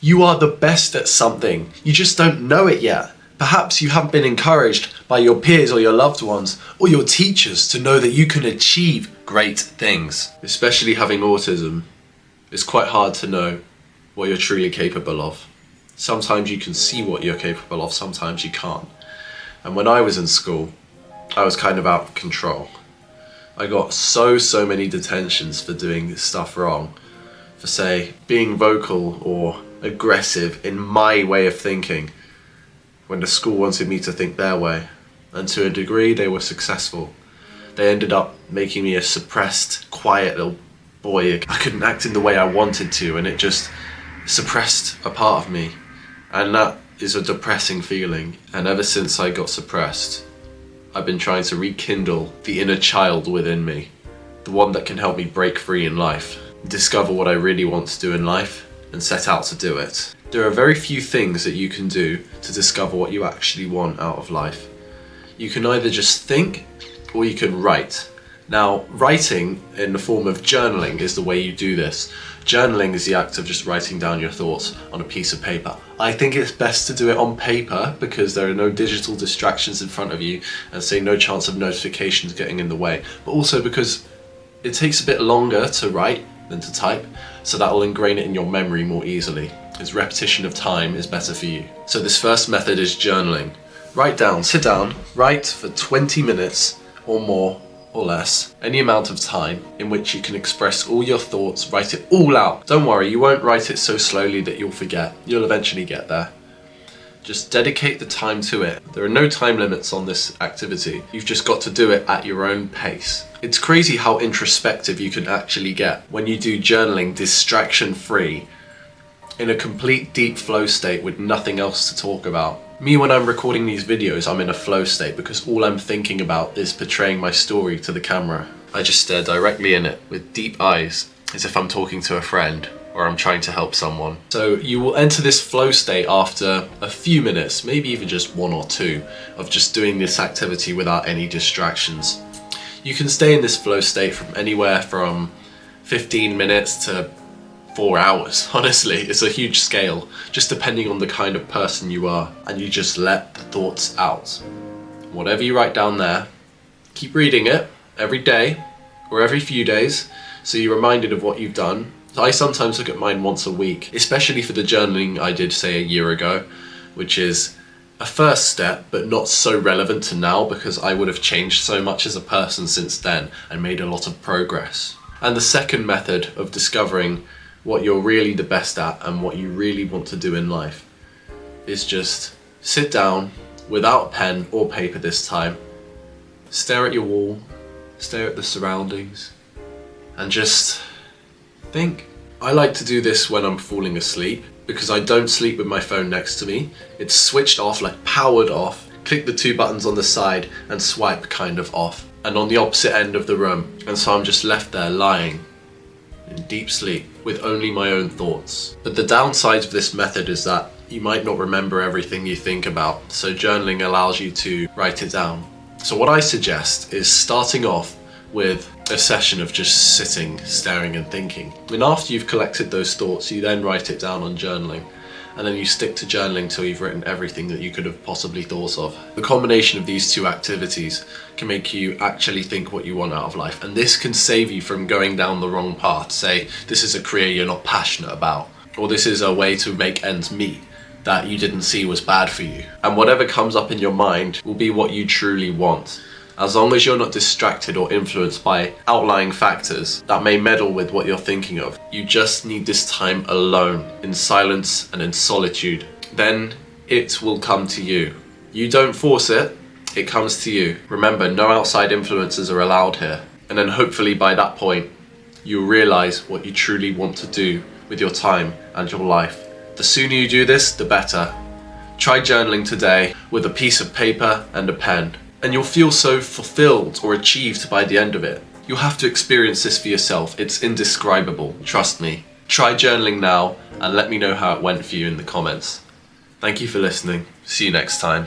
You are the best at something. You just don't know it yet. Perhaps you haven't been encouraged by your peers or your loved ones or your teachers to know that you can achieve great things. Especially having autism, it's quite hard to know what you're truly capable of. Sometimes you can see what you're capable of, sometimes you can't. And when I was in school, I was kind of out of control. I got so many detentions for doing stuff wrong. For say, being vocal or aggressive in my way of thinking when the school wanted me to think their way, and to a degree they were successful. They ended up making me a suppressed, quiet little boy. I couldn't act in the way I wanted to, and it just suppressed a part of me, and that is a depressing feeling. And ever since I got suppressed, I've been trying to rekindle the inner child within me, the one that can help me break free in life, discover what I really want to do in life, and set out to do it. There are very few things that you can do to discover what you actually want out of life. You can either just think or you can write. Now, writing in the form of journaling is the way you do this. Journaling is the act of just writing down your thoughts on a piece of paper. I think it's best to do it on paper because there are no digital distractions in front of you and say no chance of notifications getting in the way, but also because it takes a bit longer to write than to type, so that will ingrain it in your memory more easily, as repetition of time is better for you. So this first method is journaling. Sit down, write for 20 minutes or more or less, any amount of time in which you can express all your thoughts, write it all out. Don't worry, you won't write it so slowly that you'll forget. You'll eventually get there. Just dedicate the time to it. There are no time limits on this activity. You've just got to do it at your own pace. It's crazy how introspective you can actually get when you do journaling distraction-free, in a complete deep flow state with nothing else to talk about. Me, when I'm recording these videos, I'm in a flow state because all I'm thinking about is portraying my story to the camera. I just stare directly in it with deep eyes, as if I'm talking to a friend or I'm trying to help someone. So you will enter this flow state after a few minutes, maybe even just 1 or 2, of just doing this activity without any distractions. You can stay in this flow state from anywhere from 15 minutes to 4 hours. Honestly, it's a huge scale, just depending on the kind of person you are, and you just let the thoughts out. Whatever you write down there, keep reading it every day or every few days so you're reminded of what you've done. I sometimes look at mine once a week, especially for the journaling I did say a year ago, which is a first step but not so relevant to now because I would have changed so much as a person since then and made a lot of progress. And the second method of discovering what you're really the best at and what you really want to do in life is just sit down without pen or paper this time, stare at your wall, stare at the surroundings, and just think. I like to do this when I'm falling asleep because I don't sleep with my phone next to me. It's switched off, like powered off. Click the 2 buttons on the side and swipe kind of off, and on the opposite end of the room. And so I'm just left there lying in deep sleep with only my own thoughts. But the downside of this method is that you might not remember everything you think about, so journaling allows you to write it down. So what I suggest is starting off with a session of just sitting, staring and thinking. And after you've collected those thoughts, you then write it down on journaling. And then you stick to journaling till you've written everything that you could have possibly thought of. The combination of these 2 activities can make you actually think what you want out of life. And this can save you from going down the wrong path. Say, this is a career you're not passionate about, or this is a way to make ends meet that you didn't see was bad for you. And whatever comes up in your mind will be what you truly want, as long as you're not distracted or influenced by outlying factors that may meddle with what you're thinking of. You just need this time alone, in silence and in solitude. Then it will come to you. You don't force it, it comes to you. Remember, no outside influences are allowed here. And then hopefully by that point, you'll realize what you truly want to do with your time and your life. The sooner you do this, the better. Try journaling today with a piece of paper and a pen, and you'll feel so fulfilled or achieved by the end of it. You'll have to experience this for yourself. It's indescribable, trust me. Try journaling now and let me know how it went for you in the comments. Thank you for listening. See you next time.